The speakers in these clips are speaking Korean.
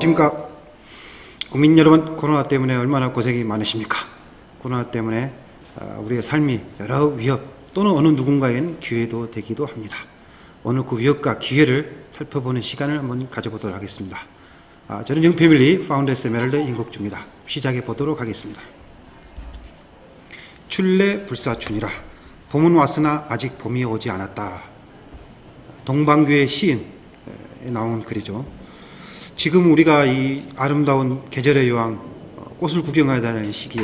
안녕하십니까. 국민 여러분, 코로나 때문에 얼마나 고생이 많으십니까? 코로나 때문에 우리의 삶이 여러 위협 또는 어느 누군가에겐 기회도 되기도 합니다. 오늘 그 위협과 기회를 살펴보는 시간을 한번 가져보도록 하겠습니다. 저는 영패밀리 파운더스 에메랄드 임국주입니다. 시작해 보도록 하겠습니다. 출래 불사춘이라 봄은 왔으나 아직 봄이 오지 않았다. 동방교의 시인에 나온 글이죠. 지금 우리가 이 아름다운 계절의 여왕 꽃을 구경해야 되는 시기에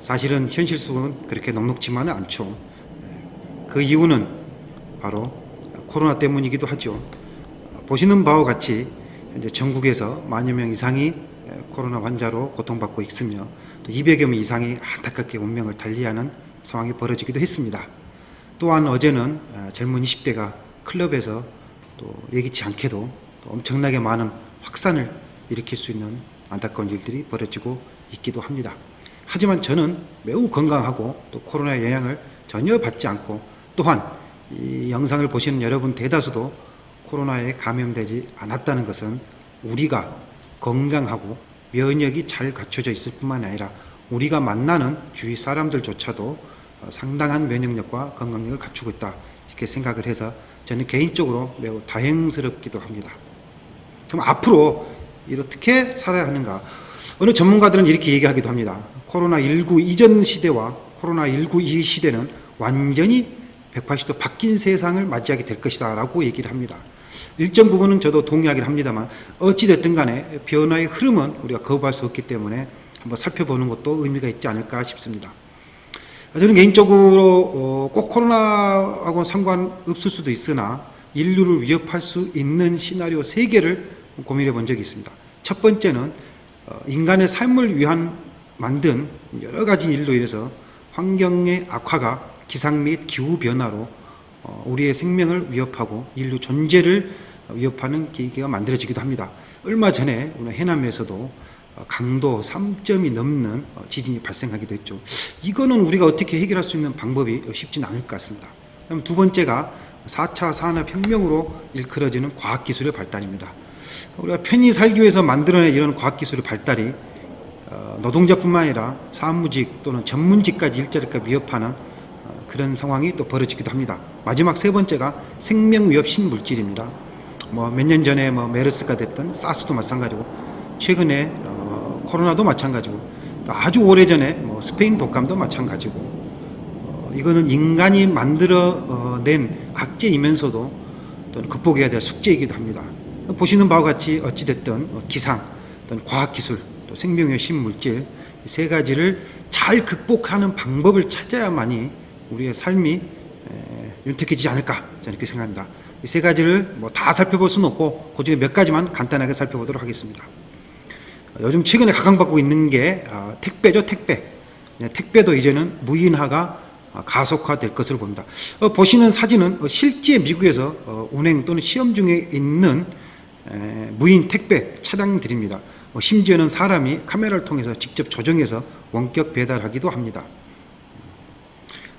사실은 현실 속은 그렇게 넉넉지만은 않죠. 그 이유는 바로 코로나 때문이기도 하죠. 보시는 바와 같이 현재 전국에서 만여 명 이상이 코로나 환자로 고통받고 있으며 또 200여 명 이상이 안타깝게 운명을 달리하는 상황이 벌어지기도 했습니다. 또한 어제는 젊은 20대가 클럽에서 또 예기치 않게도 또 엄청나게 많은 확산을 일으킬 수 있는 안타까운 일들이 벌어지고 있기도 합니다. 하지만 저는 매우 건강하고 또 코로나의 영향을 전혀 받지 않고 또한 이 영상을 보시는 여러분 대다수도 코로나에 감염되지 않았다는 것은 우리가 건강하고 면역이 잘 갖춰져 있을 뿐만 아니라 우리가 만나는 주위 사람들조차도 상당한 면역력과 건강력을 갖추고 있다, 이렇게 생각을 해서 저는 개인적으로 매우 다행스럽기도 합니다. 그럼 앞으로 어떻게 살아야 하는가? 어느 전문가들은 이렇게 얘기하기도 합니다. 코로나19 이전 시대와 코로나19 이 시대는 완전히 180도 바뀐 세상을 맞이하게 될 것이다 라고 얘기를 합니다. 일정 부분은 저도 동의하긴 합니다만 어찌됐든 간에 변화의 흐름은 우리가 거부할 수 없기 때문에 한번 살펴보는 것도 의미가 있지 않을까 싶습니다. 저는 개인적으로 꼭 코로나하고 상관없을 수도 있으나 인류를 위협할 수 있는 시나리오 3개를 고민해 본 적이 있습니다. 첫 번째는 인간의 삶을 위한 만든 여러 가지 일로 인해서 환경의 악화가 기상 및 기후변화로 우리의 생명을 위협하고 인류 존재를 위협하는 계기가 만들어지기도 합니다. 얼마 전에 오늘 해남에서도 강도 3점이 넘는 지진이 발생하기도 했죠. 이거는 우리가 어떻게 해결할 수 있는 방법이 쉽지는 않을 것 같습니다. 그럼 두 번째가 4차 산업혁명으로 일컬어지는 과학기술의 발달입니다. 우리가 편히 살기 위해서 만들어낸 이런 과학기술의 발달이 노동자뿐만 아니라 사무직 또는 전문직까지 일자리가 위협하는 그런 상황이 또 벌어지기도 합니다. 마지막 세 번째가 생명위협 신물질입니다. 몇 년 전에 메르스가 됐던 사스도 마찬가지고 최근에 코로나도 마찬가지고 아주 오래전에 스페인 독감도 마찬가지고 이거는 인간이 만들어낸 악재이면서도 또는 극복해야 될 숙제이기도 합니다. 보시는 바와 같이 어찌됐든 기상 또는 과학기술 또 생명위협 신물질 이 세 가지를 잘 극복하는 방법을 찾아야만이 우리의 삶이 윤택해지지 않을까, 저는 이렇게 생각합니다. 이 세 가지를 다 살펴볼 수는 없고 그 중에 몇 가지만 간단하게 살펴보도록 하겠습니다. 요즘 최근에 각광받고 있는 게 택배죠. 택배도 이제는 무인화가 가속화될 것으로 봅니다. 보시는 사진은 실제 미국에서 운행 또는 시험 중에 있는 무인 택배 차량들입니다. 심지어는 사람이 카메라를 통해서 직접 조정해서 원격 배달하기도 합니다.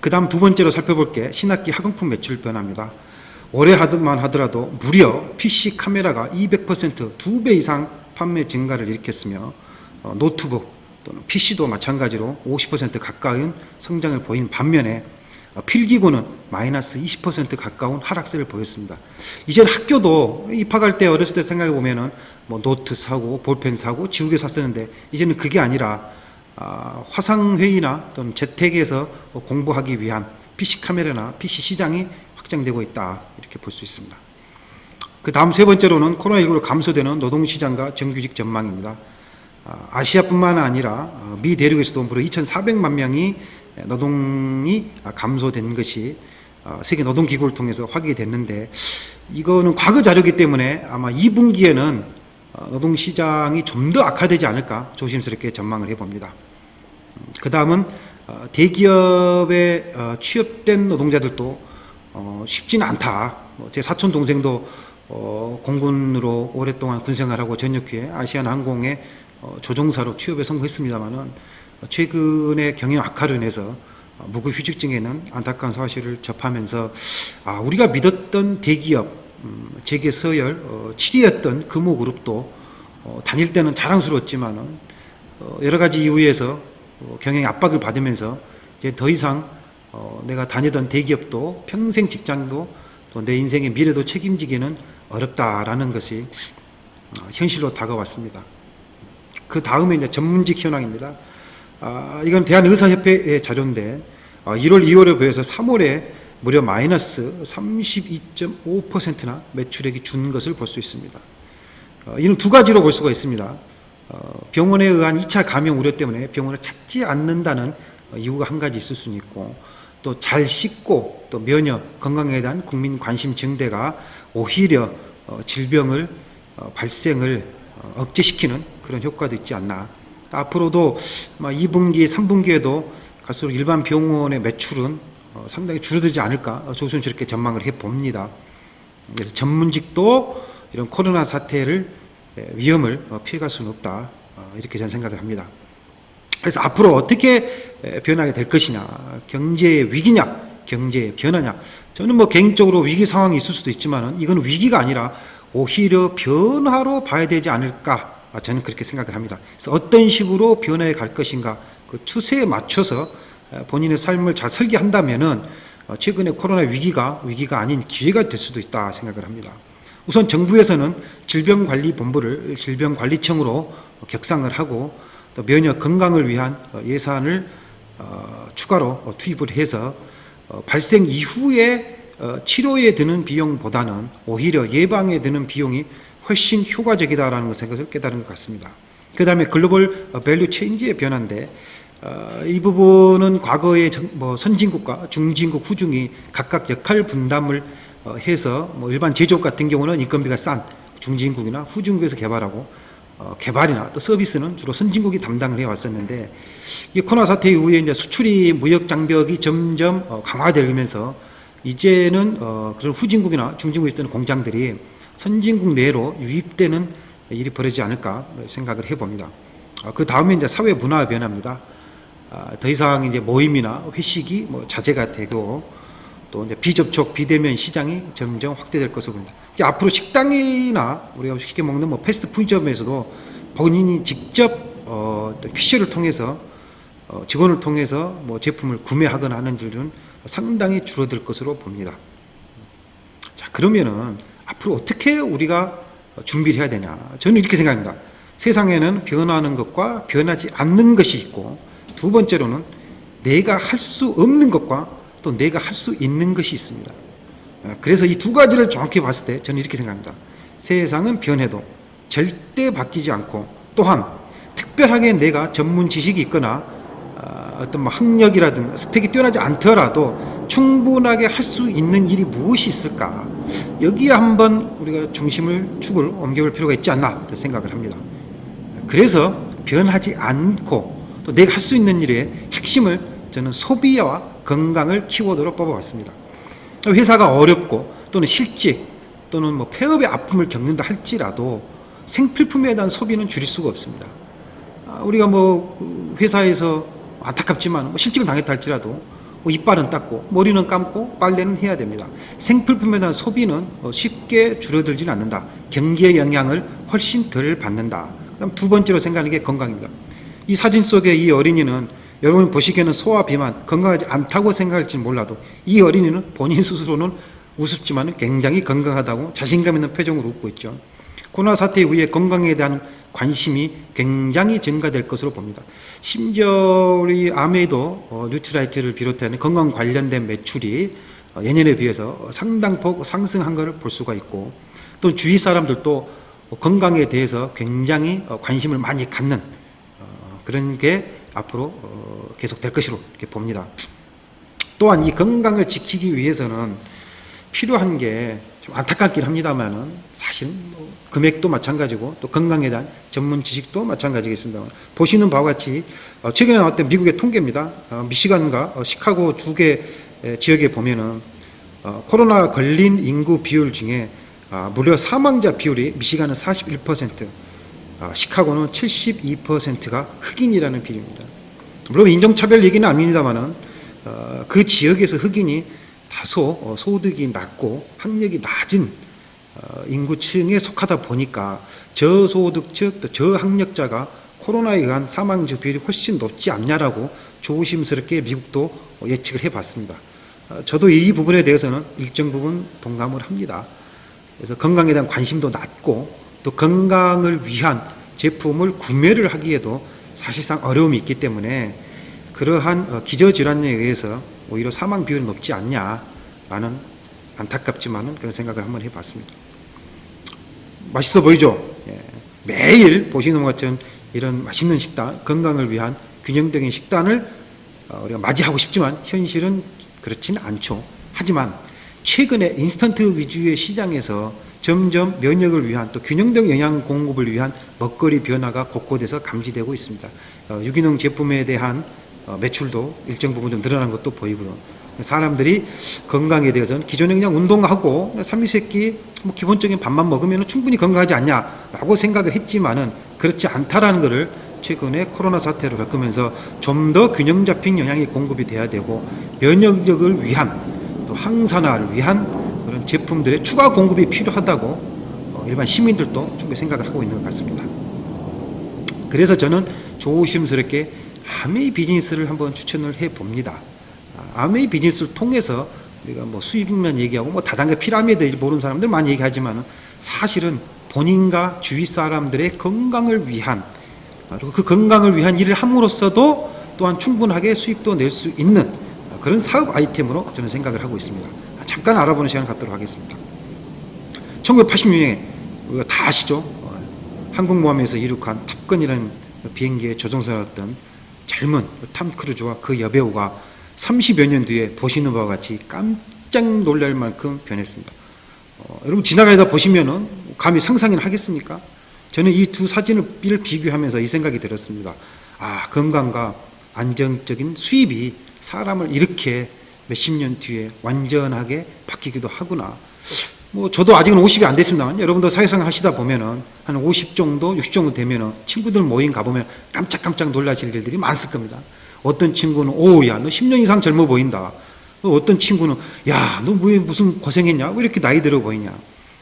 그 다음 두 번째로 살펴볼 게 신학기 학용품 매출 변화입니다. 올해 하더라도 무려 PC 카메라가 200% 2배 이상 판매 증가를 일으켰으며 노트북 또는 PC도 마찬가지로 50% 가까운 성장을 보인 반면에 필기구는 마이너스 20% 가까운 하락세를 보였습니다. 이제 학교도 입학할 때 어렸을 때 생각해 보면은 노트 사고 볼펜 사고 지우개 샀었는데 이제는 그게 아니라 화상회의나 또는 재택에서 공부하기 위한 PC 카메라나 PC 시장이 확장되고 있다, 이렇게 볼 수 있습니다. 그 다음 세 번째로는 코로나19로 감소되는 노동시장과 정규직 전망입니다. 아시아뿐만 아니라 미 대륙에서도 무려 2,400만 명이 노동이 감소된 것이 세계 노동기구를 통해서 확인이 됐는데 이거는 과거 자료이기 때문에 아마 2분기에는 노동시장이 좀 더 악화되지 않을까 조심스럽게 전망을 해봅니다. 그 다음은 대기업에 취업된 노동자들도 쉽지는 않다. 제 사촌 동생도 공군으로 오랫동안 군생활하고 전역 후에 아시아나항공의 조종사로 취업에 성공했습니다만은 최근에 경영 악화로 인해서 무급휴직증에는 안타까운 사실을 접하면서 우리가 믿었던 대기업 재계 서열 7위였던 금호그룹도 다닐 때는 자랑스러웠지만은 여러 가지 이유에서 경영의 압박을 받으면서 이제 더 이상 내가 다니던 대기업도 평생 직장도 또 내 인생의 미래도 책임지기는 어렵다라는 것이 현실로 다가왔습니다. 그 다음에 이제 전문직 현황입니다. 이건 대한의사협회의 자료인데 1월, 2월에 비해서 3월에 무려 마이너스 32.5%나 매출액이 준 것을 볼 수 있습니다. 이는 두 가지로 볼 수가 있습니다. 병원에 의한 2차 감염 우려 때문에 병원을 찾지 않는다는 이유가 한 가지 있을 수는 있고, 또 잘 씻고 또 면역, 건강에 대한 국민 관심 증대가 오히려 질병을 발생을 억제시키는 그런 효과도 있지 않나. 앞으로도 2분기, 3분기에도 갈수록 일반 병원의 매출은 상당히 줄어들지 않을까 조심스럽게 전망을 해봅니다. 그래서 전문직도 이런 코로나 사태를 위험을 피해갈 수는 없다, 이렇게 저는 생각을 합니다. 그래서 앞으로 어떻게 변하게 될 것이냐, 경제의 위기냐, 경제의 변화냐. 저는 개인적으로 위기 상황이 있을 수도 있지만 이건 위기가 아니라 오히려 변화로 봐야 되지 않을까, 저는 그렇게 생각을 합니다. 그래서 어떤 식으로 변화해 갈 것인가, 그 추세에 맞춰서 본인의 삶을 잘 설계한다면은 최근에 코로나 위기가 아닌 기회가 될 수도 있다 생각을 합니다. 우선 정부에서는 질병관리본부를 질병관리청으로 격상을 하고, 또 면역 건강을 위한 예산을 추가로 투입을 해서 발생 이후에 치료에 드는 비용보다는 오히려 예방에 드는 비용이 훨씬 효과적이다라는 것을 깨달은 것 같습니다. 그 다음에 글로벌 밸류 체인지의 변화인데, 이 부분은 과거의 선진국과 중진국, 후진국이 각각 역할 분담을 해서 일반 제조업 같은 경우는 인건비가 싼 중진국이나 후진국에서 개발하고, 개발이나 또 서비스는 주로 선진국이 담당을 해왔었는데, 이 코로나 사태 이후에 이제 수출이 무역 장벽이 점점 강화되면서 이제는 그런 후진국이나 중진국에 있던 공장들이 선진국 내로 유입되는 일이 벌어지지 않을까 생각을 해봅니다. 그 다음에 이제 사회 문화 변화입니다. 더 이상 이제 모임이나 회식이 자제가 되고, 또 이제 비접촉, 비대면 시장이 점점 확대될 것으로 보입니다. 이제 앞으로 식당이나 우리가 쉽게 먹는 패스트푸드점에서도 본인이 직접 퀴셔를 통해서 직원을 통해서 제품을 구매하거나 하는 일은 상당히 줄어들 것으로 봅니다. 자, 그러면은 앞으로 어떻게 우리가 준비를 해야 되냐? 저는 이렇게 생각합니다. 세상에는 변하는 것과 변하지 않는 것이 있고, 두 번째로는 내가 할 수 없는 것과 또 내가 할 수 있는 것이 있습니다. 그래서 이 두 가지를 정확히 봤을 때 저는 이렇게 생각합니다. 세상은 변해도 절대 바뀌지 않고, 또한 특별하게 내가 전문 지식이 있거나 어떤 학력이라든가 스펙이 뛰어나지 않더라도 충분하게 할 수 있는 일이 무엇이 있을까? 여기에 한번 우리가 축을 옮겨볼 필요가 있지 않나 생각을 합니다. 그래서 변하지 않고 또 내가 할 수 있는 일의 핵심을 저는 소비와 건강을 키워드로 뽑아봤습니다. 회사가 어렵고 또는 실직 또는 폐업의 아픔을 겪는다 할지라도 생필품에 대한 소비는 줄일 수가 없습니다. 우리가 회사에서 안타깝지만 실직을 당했다 할지라도 이빨은 닦고 머리는 감고 빨래는 해야 됩니다. 생필품에 대한 소비는 쉽게 줄어들지는 않는다. 경기의 영향을 훨씬 덜 받는다. 그다음 두 번째로 생각하는 게 건강입니다. 이 사진 속의 이 어린이는 여러분 보시기에는 소화 비만, 건강하지 않다고 생각할지 몰라도 이 어린이는 본인 스스로는 우습지만 굉장히 건강하다고 자신감 있는 표정으로 웃고 있죠. 코로나 사태 이후에 건강에 대한 관심이 굉장히 증가될 것으로 봅니다. 심지어 우리 아메이도 뉴트라이트를 비롯한 건강 관련된 매출이 예년에 비해서 상당폭 상승한 것을 볼 수가 있고, 또 주위 사람들도 건강에 대해서 굉장히 관심을 많이 갖는 그런 게 앞으로 계속 될 것으로 이렇게 봅니다. 또한 이 건강을 지키기 위해서는 필요한 게 좀 안타깝긴 합니다만은 사실 금액도 마찬가지고 또 건강에 대한 전문 지식도 마찬가지겠습니다. 보시는 바와 같이 최근에 나왔던 미국의 통계입니다. 미시간과 시카고 두 개 지역에 보면은 코로나 걸린 인구 비율 중에 무려 사망자 비율이 미시간은 41%, 시카고는 72%가 흑인이라는 비율입니다. 물론 인종차별 얘기는 아닙니다만은 그 지역에서 흑인이 다소 소득이 낮고 학력이 낮은 인구층에 속하다 보니까 저소득층, 또 저학력자가 코로나에 의한 사망자 비율이 훨씬 높지 않냐라고 조심스럽게 미국도 예측을 해봤습니다. 저도 이 부분에 대해서는 일정 부분 동감을 합니다. 그래서 건강에 대한 관심도 낮고 또 건강을 위한 제품을 구매를 하기에도 사실상 어려움이 있기 때문에 그러한 기저질환에 의해서 오히려 사망 비율이 높지 않냐라는 안타깝지만은 그런 생각을 한번 해봤습니다. 맛있어 보이죠? 예. 매일 보시는 것처럼 이런 맛있는 식단, 건강을 위한 균형적인 식단을 우리가 맞이하고 싶지만 현실은 그렇지는 않죠. 하지만 최근에 인스턴트 위주의 시장에서 점점 면역을 위한 또 균형적 영양 공급을 위한 먹거리 변화가 곳곳에서 감지되고 있습니다. 유기농 제품에 대한 매출도 일정 부분 좀 늘어난 것도 보이고요. 사람들이 건강에 대해서는 기존에 그냥 운동하고 삼시세끼 뭐 기본적인 밥만 먹으면 충분히 건강하지 않냐라고 생각을 했지만은 그렇지 않다라는 것을 최근에 코로나 사태를 겪으면서 좀 더 균형 잡힌 영양이 공급이 돼야 되고 면역력을 위한 또 항산화를 위한 그런 제품들의 추가 공급이 필요하다고 일반 시민들도 충분히 생각을 하고 있는 것 같습니다. 그래서 저는 조심스럽게 아메이 비즈니스를 한번 추천을 해 봅니다. 아메이 비즈니스를 통해서 우리가 뭐 수익만 얘기하고 뭐 다단계 피라미드 모르는 사람들 많이 얘기하지만 사실은 본인과 주위 사람들의 건강을 위한 그리고 그 건강을 위한 일을 함으로써도 또한 충분하게 수익도 낼 수 있는 그런 사업 아이템으로 저는 생각을 하고 있습니다. 잠깐 알아보는 시간을 갖도록 하겠습니다. 1986년에 우리가 다 아시죠? 항공모함에서 이륙한 탑건이라는 비행기의 조종사였던 젊은 탐 크루즈와 그 여배우가 30여 년 뒤에 보시는 바와 같이 깜짝 놀랄 만큼 변했습니다. 여러분 지나가다 보시면은 감히 상상이나 하겠습니까? 저는 이 두 사진을 비교하면서 이 생각이 들었습니다. 아, 건강과 안정적인 수입이 사람을 이렇게 몇십 년 뒤에 완전하게 바뀌기도 하구나. 뭐 저도 아직은 50이 안 됐습니다만 여러분도 사회생활 하시다 보면은 한 50 정도, 60 정도 되면은 친구들 모임 가보면 깜짝깜짝 놀라실 일들이 많을 겁니다. 어떤 친구는 야, 너 10년 이상 젊어 보인다. 어떤 친구는 야, 너 왜 무슨 고생했냐? 왜 이렇게 나이 들어 보이냐?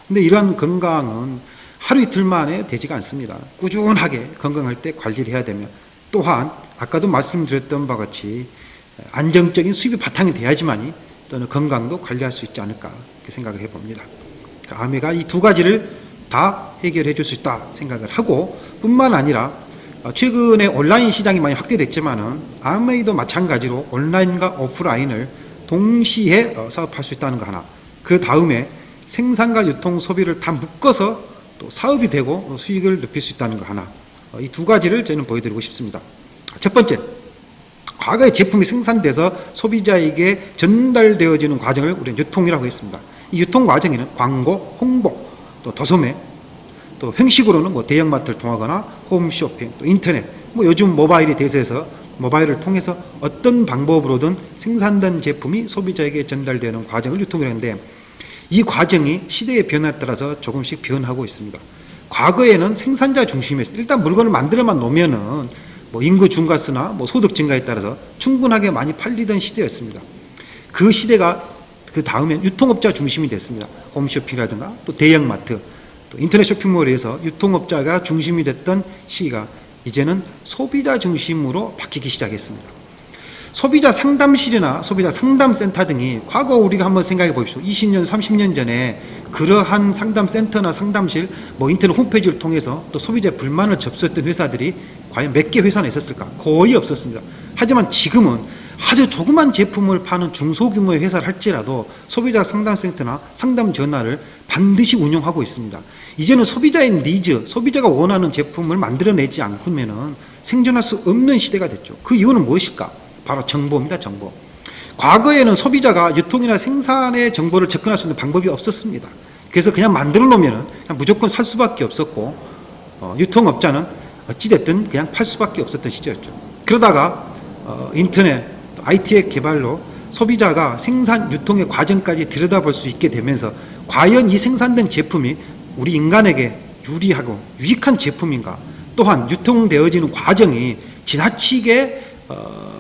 근데 이러한 건강은 하루 이틀 만에 되지가 않습니다. 꾸준하게 건강할 때 관리를 해야 되며 또한 아까도 말씀드렸던 바와 같이 안정적인 수입이 바탕이 돼야지만이 또는 건강도 관리할 수 있지 않을까 이렇게 생각을 해봅니다. 아메가 이 두 가지를 다 해결해 줄 수 있다 생각을 하고 뿐만 아니라 최근에 온라인 시장이 많이 확대됐지만은 아메이도 마찬가지로 온라인과 오프라인을 동시에 사업할 수 있다는 거 하나. 그 다음에 생산과 유통 소비를 다 묶어서 또 사업이 되고 수익을 높일 수 있다는 거 하나. 이 두 가지를 저는 보여드리고 싶습니다. 첫 번째, 과거에 제품이 생산돼서 소비자에게 전달되어지는 과정을 우리는 유통이라고 했습니다. 이 유통 과정에는 광고, 홍보, 또 도소매, 또 형식으로는 뭐 대형마트를 통하거나 홈쇼핑, 또 인터넷, 뭐 요즘 모바일이 대세해서 모바일을 통해서 어떤 방법으로든 생산된 제품이 소비자에게 전달되는 과정을 유통이라고 하는데 이 과정이 시대의 변화에 따라서 조금씩 변하고 있습니다. 과거에는 생산자 중심이었어요. 일단 물건을 만들어만 놓으면은 뭐 인구 증가수나 뭐 소득 증가에 따라서 충분하게 많이 팔리던 시대였습니다. 그 시대가 그 다음엔 유통업자 중심이 됐습니다. 홈쇼핑이라든가 또 대형마트, 또 인터넷 쇼핑몰에서 유통업자가 중심이 됐던 시기가 이제는 소비자 중심으로 바뀌기 시작했습니다. 소비자 상담실이나 소비자 상담센터 등이 과거 우리가 한번 생각해 보십시오. 20년, 30년 전에 그러한 상담센터나 상담실, 뭐 인터넷 홈페이지를 통해서 또 소비자 불만을 접수했던 회사들이 과연 몇 개 회사나 있었을까? 거의 없었습니다. 하지만 지금은 아주 조그만 제품을 파는 중소규모의 회사를 할지라도 소비자 상담센터나 상담 전화를 반드시 운영하고 있습니다. 이제는 소비자의 니즈, 소비자가 원하는 제품을 만들어내지 않으면 생존할 수 없는 시대가 됐죠. 그 이유는 무엇일까? 바로 정보입니다. 정보. 과거에는 소비자가 유통이나 생산의 정보를 접근할 수 있는 방법이 없었습니다. 그래서 그냥 만들어 놓으면 그냥 무조건 살 수밖에 없었고 유통업자는 어찌됐든 그냥 팔 수밖에 없었던 시절이었죠. 그러다가 인터넷, IT의 개발로 소비자가 생산, 유통의 과정까지 들여다볼 수 있게 되면서 과연 이 생산된 제품이 우리 인간에게 유리하고 유익한 제품인가? 또한 유통되어지는 과정이 지나치게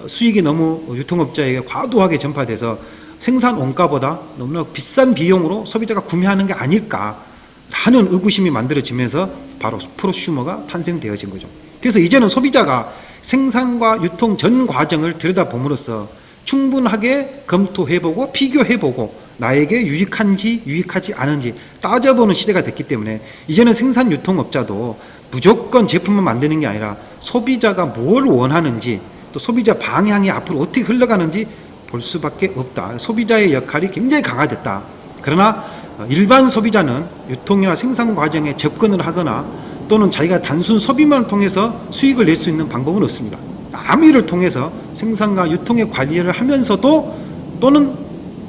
수익이 너무 유통업자에게 과도하게 전파돼서 생산 원가보다 너무나 비싼 비용으로 소비자가 구매하는 게 아닐까? 하는 의구심이 만들어지면서 바로 프로슈머가 탄생되어진 거죠. 그래서 이제는 소비자가 생산과 유통 전 과정을 들여다봄으로써 충분하게 검토해보고 비교해보고 나에게 유익한지 유익하지 않은지 따져보는 시대가 됐기 때문에 이제는 생산 유통업자도 무조건 제품만 만드는 게 아니라 소비자가 뭘 원하는지 또 소비자 방향이 앞으로 어떻게 흘러가는지 볼 수밖에 없다. 소비자의 역할이 굉장히 강화됐다. 그러나 일반 소비자는 유통이나 생산 과정에 접근을 하거나 또는 자기가 단순 소비만 통해서 수익을 낼 수 있는 방법은 없습니다. 암위를 통해서 생산과 유통의 관리를 하면서도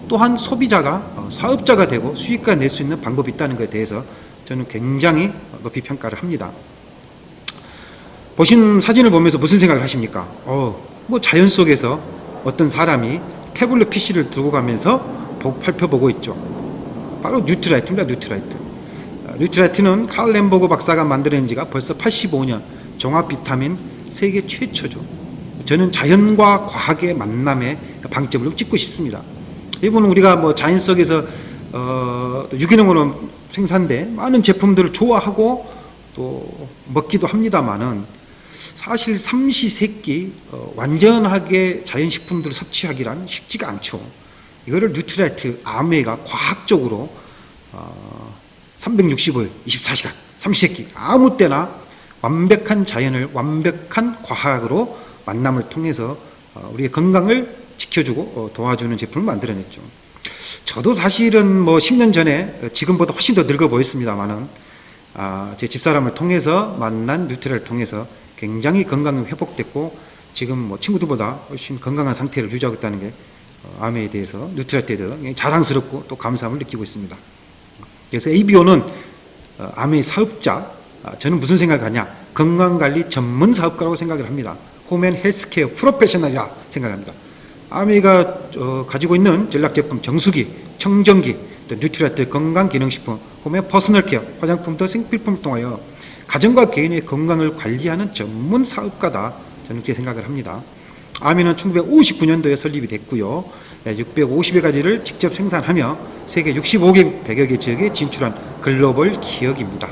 또한 소비자가 사업자가 되고 수익가 낼 수 있는 방법이 있다는 것에 대해서 저는 굉장히 높이 평가를 합니다. 보신 사진을 보면서 무슨 생각을 하십니까? 뭐 자연 속에서 어떤 사람이 태블릿 PC를 들고 가면서 살펴보고 있죠. 바로 뉴트라이트입니다. 뉴트라이트는 칼 램버그 박사가 만들어낸 지가 벌써 85년, 종합 비타민 세계 최초죠. 저는 자연과 과학의 만남에 방점을 찍고 싶습니다. 이분은 우리가 뭐 자연 속에서 유기농으로 생산된 많은 제품들을 좋아하고 또 먹기도 합니다만은 사실 삼시세끼 완전하게 자연식품들을 섭취하기란 쉽지가 않죠. 이거를 뉴트라이트 아메이가 과학적으로 365일 24시간 삼시세끼 아무 때나 완벽한 자연을 완벽한 과학으로 만남을 통해서 우리의 건강을 지켜주고 도와주는 제품을 만들어냈죠. 저도 사실은 뭐 10년 전에 지금보다 훨씬 더 늙어 보였습니다만은 제 집사람을 통해서 만난 뉴트라를 통해서 굉장히 건강이 회복됐고 지금 뭐 친구들보다 훨씬 건강한 상태를 유지하고 있다는 게 암에 대해서 뉴트라에 대해서 자랑스럽고 또 감사함을 느끼고 있습니다. 그래서 ABO는 암의 사업자, 저는 무슨 생각하냐, 건강관리 전문 사업가라고 생각을 합니다. 홈앤 헬스케어 프로페셔널이라 생각합니다. 아메이가 가지고 있는 전략제품 정수기, 청정기, 또 뉴트라이트 건강기능식품, 홈앤 퍼스널케어, 화장품 등 생필품을 통하여 가정과 개인의 건강을 관리하는 전문 사업가다. 저는 그렇게 생각을 합니다. 아미는 1959년도에 설립이 됐고요. 650여 가지를 직접 생산하며 세계 65개 100여 개 지역에 진출한 글로벌 기업입니다.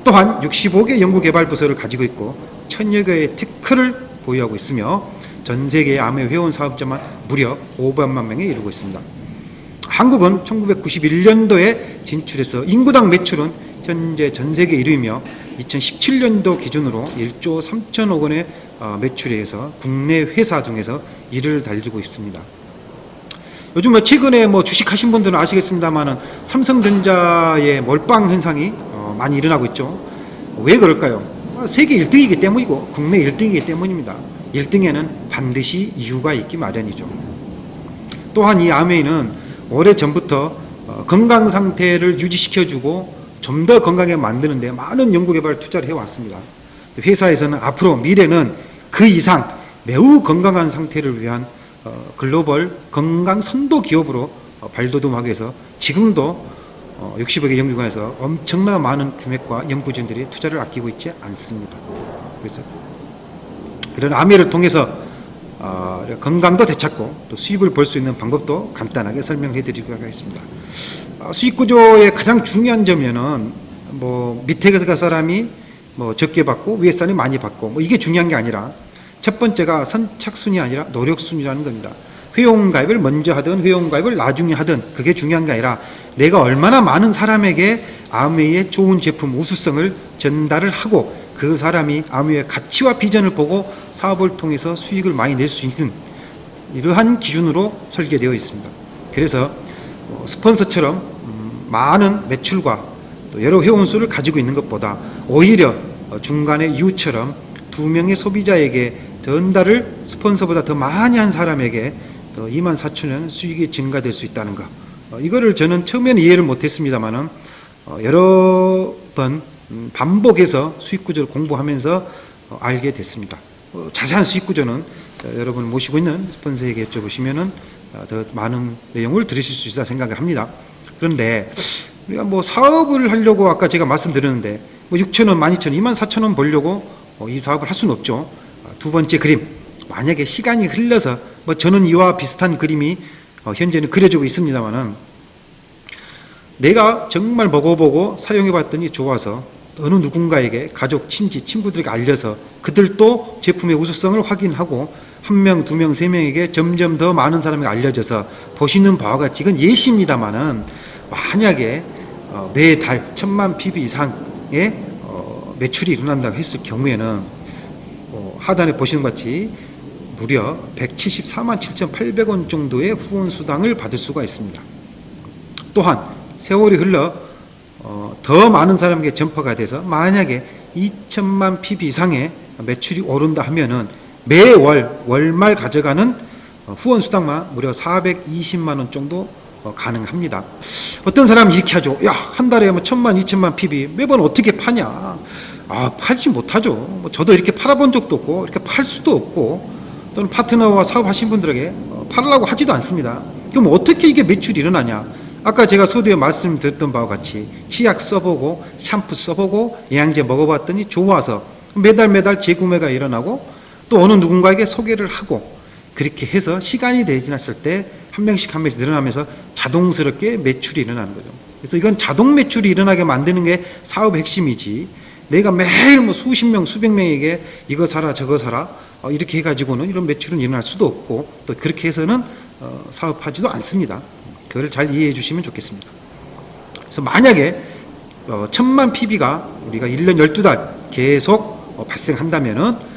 또한 65개 연구개발 부서를 가지고 있고 1000여 개의 특허를 보유하고 있으며 전 세계의 암의 회원 사업자만 무려 500만 명에 이르고 있습니다. 한국은 1991년도에 진출해서 인구당 매출은 현재 전 세계 1위이며 2017년도 기준으로 1조 3천억 원의 매출에 의해서 국내 회사 중에서 1위를 달리고 있습니다. 요즘 최근에 주식하신 분들은 아시겠습니다만은 삼성전자의 몰빵 현상이 많이 일어나고 있죠. 왜 그럴까요? 세계 1등이기 때문이고 국내 1등이기 때문입니다. 1등에는 반드시 이유가 있기 마련이죠. 또한 이 아메이는 오래전부터 건강 상태를 유지시켜주고 좀 더 건강하게 만드는 데 많은 연구개발 투자를 해왔습니다. 회사에서는 앞으로 미래는 그 이상 매우 건강한 상태를 위한 글로벌 건강 선도 기업으로 발돋움하기 위해서 지금도 60여 개 연구관에서 엄청난 많은 금액과 연구진들이 투자를 아끼고 있지 않습니다. 그래서 이런 아메이를 통해서 건강도 되찾고 또 수입을 벌 수 있는 방법도 간단하게 설명해 드리도록 하겠습니다. 수익 구조의 가장 중요한 점에는 밑에 사람이 적게 받고 위에 사람이 많이 받고 이게 중요한 게 아니라 첫 번째가 선착순이 아니라 노력순이라는 겁니다. 회원가입을 먼저 하든 회원가입을 나중에 하든 그게 중요한 게 아니라 내가 얼마나 많은 사람에게 아메이의 좋은 제품 우수성을 전달을 하고 그 사람이 아메이의 가치와 비전을 보고 사업을 통해서 수익을 많이 낼 수 있는 이러한 기준으로 설계되어 있습니다. 그래서 스폰서처럼 많은 매출과 또 여러 회원 수를 가지고 있는 것보다 오히려 중간에 이웃처럼 2명의 소비자에게 전달을 스폰서보다 더 많이 한 사람에게 24,000원 수익이 증가될 수 있다는 것. 이거를 저는 처음에는 이해를 못했습니다만은 여러 번 반복해서 수익 구조를 공부하면서 알게 됐습니다. 자세한 수익 구조는 여러분 모시고 있는 스폰서에게 여쭤보시면은 더 많은 내용을 들으실 수 있다 생각을 합니다. 그런데 우리가 사업을 하려고 아까 제가 말씀드렸는데 6,000원, 12,000원, 24,000원 벌려고 이 사업을 할 수는 없죠. 두 번째 그림, 만약에 시간이 흘러서 저는 이와 비슷한 그림이 현재는 그려지고 있습니다만은 내가 정말 먹어보고 사용해봤더니 좋아서 어느 누군가에게 가족, 친지, 친구들에게 알려서 그들도 제품의 우수성을 확인하고 1명, 2명, 3명에게 점점 더 많은 사람에게 알려져서 보시는 바와 같이 이건 예시입니다만은 만약에 매달 1000만 PB 이상의 매출이 일어난다고 했을 경우에는 하단에 보시는 것 같이 무려 174만 7,800원 정도의 후원 수당을 받을 수가 있습니다. 또한 세월이 흘러 더 많은 사람에게 전파가 돼서 만약에 2000만 PB 이상의 매출이 오른다 하면은 매월 월말 가져가는 후원 수당만 무려 420만 원 정도 가능합니다. 어떤 사람이 이렇게 하죠. 야, 한 달에 뭐 1000만, 2000만 PB 매번 어떻게 파냐? 팔지 못하죠. 뭐 저도 이렇게 팔아본 적도 없고 이렇게 팔 수도 없고 또는 파트너와 사업하신 분들에게 팔으려고 하지도 않습니다. 그럼 어떻게 이게 매출이 일어나냐? 아까 제가 서두에 말씀드렸던 바와 같이 치약 써보고 샴푸 써보고 영양제 먹어봤더니 좋아서 매달 재구매가 일어나고 또 어느 누군가에게 소개를 하고 그렇게 해서 시간이 지났을 때 한 명씩 늘어나면서 자동스럽게 매출이 일어나는 거죠. 그래서 이건 자동 매출이 일어나게 만드는 게 사업의 핵심이지 내가 매일 뭐 수십 명, 수백 명에게 이거 사라 저거 사라 이렇게 해가지고는 이런 매출은 일어날 수도 없고 또 그렇게 해서는 사업하지도 않습니다. 그걸 잘 이해해 주시면 좋겠습니다. 그래서 만약에 1000만 PB가 우리가 1년 12달 계속 발생한다면은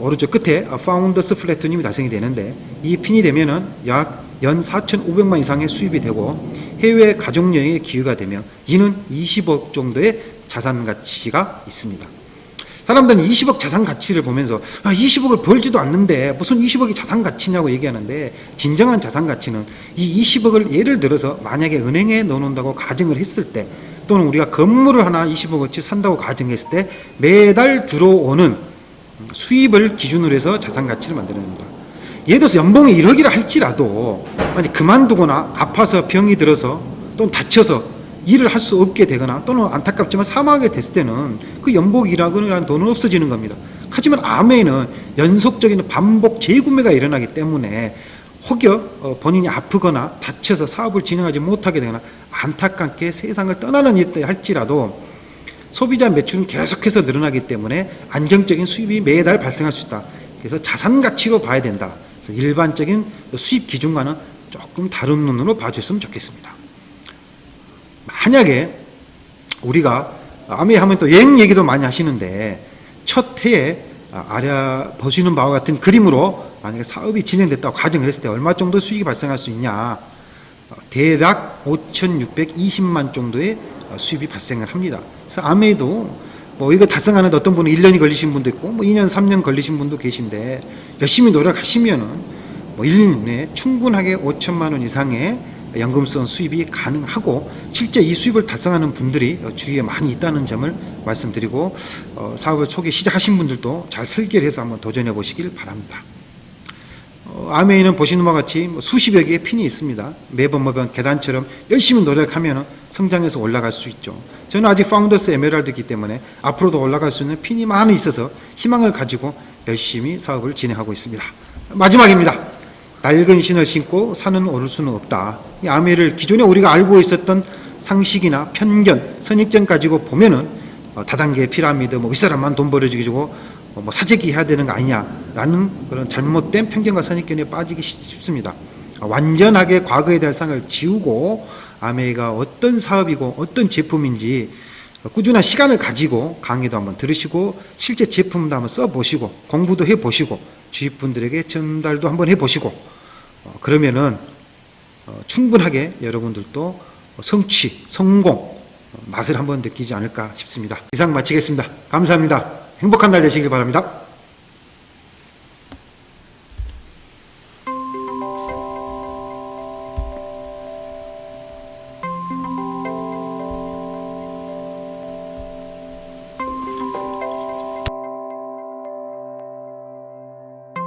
오른쪽 끝에 파운더스 플래툰님이 달성이 되는데 이 핀이 되면은 약 연 4,500만 이상의 수입이 되고 해외 가족여행의 기회가 되며 이는 20억 정도의 자산 가치가 있습니다. 사람들은 20억 자산 가치를 보면서 20억을 벌지도 않는데 무슨 20억이 자산 가치냐고 얘기하는데 진정한 자산 가치는 이 20억을 예를 들어서 만약에 은행에 넣어놓는다고 가정을 했을 때 또는 우리가 건물을 하나 20억어치 산다고 가정했을 때 매달 들어오는 수입을 기준으로 해서 자산 가치를 만들어냅니다. 예를 들어서 연봉이 1억이라 할지라도 만약 그만두거나 아파서 병이 들어서 또는 다쳐서 일을 할 수 없게 되거나 또는 안타깝지만 사망하게 됐을 때는 그 연봉 1억이라는 돈은 없어지는 겁니다. 하지만 암에는 연속적인 반복 재구매가 일어나기 때문에 혹여 본인이 아프거나 다쳐서 사업을 진행하지 못하게 되거나 안타깝게 세상을 떠나는 일이 할지라도 소비자 매출은 계속해서 늘어나기 때문에 안정적인 수입이 매달 발생할 수 있다. 그래서 자산 가치로 봐야 된다. 그래서 일반적인 수입 기준과는 조금 다른 눈으로 봐줬으면 좋겠습니다. 만약에 우리가 아메 하면 또 여행 얘기도 많이 하시는데 첫 해에 알아보시는 바와 같은 그림으로 만약에 사업이 진행됐다고 가정을 했을 때 얼마 정도 수익이 발생할 수 있냐? 대략 5,620만 정도의 수입이 발생을 합니다. 그래서 아메도 뭐 이거 달성하는데 어떤 분은 1년이 걸리신 분도 있고 뭐 2년, 3년 걸리신 분도 계신데 열심히 노력하시면은 뭐 1년 내에 충분하게 5천만 원 이상의 연금성 수입이 가능하고 실제 이 수입을 달성하는 분들이 주위에 많이 있다는 점을 말씀드리고 사업을 초기 시작하신 분들도 잘 설계를 해서 한번 도전해 보시길 바랍니다. 아메이는 보시는 바와 같이 수십여 개의 핀이 있습니다. 매번 계단처럼 열심히 노력하면 성장해서 올라갈 수 있죠. 저는 아직 파운더스 에메랄드이기 때문에 앞으로도 올라갈 수 있는 핀이 많이 있어서 희망을 가지고 열심히 사업을 진행하고 있습니다. 마지막입니다. 낡은 신을 신고 산은 오를 수는 없다. 이 아메이를 기존에 우리가 알고 있었던 상식이나 편견, 선입견 가지고 보면은 다단계 피라미드, 윗사람만 돈 벌어주고 사재기 해야 되는 거 아니냐라는 그런 잘못된 편견과 선입견에 빠지기 쉽습니다. 완전하게 과거의 대상을 지우고 아메이가 어떤 사업이고 어떤 제품인지 꾸준한 시간을 가지고 강의도 한번 들으시고 실제 제품도 한번 써보시고 공부도 해보시고 주위 분들에게 전달도 한번 해보시고 그러면은 충분하게 여러분들도 성취, 성공 맛을 한번 느끼지 않을까 싶습니다. 이상 마치겠습니다. 감사합니다. 행복한 날 되시길 바랍니다.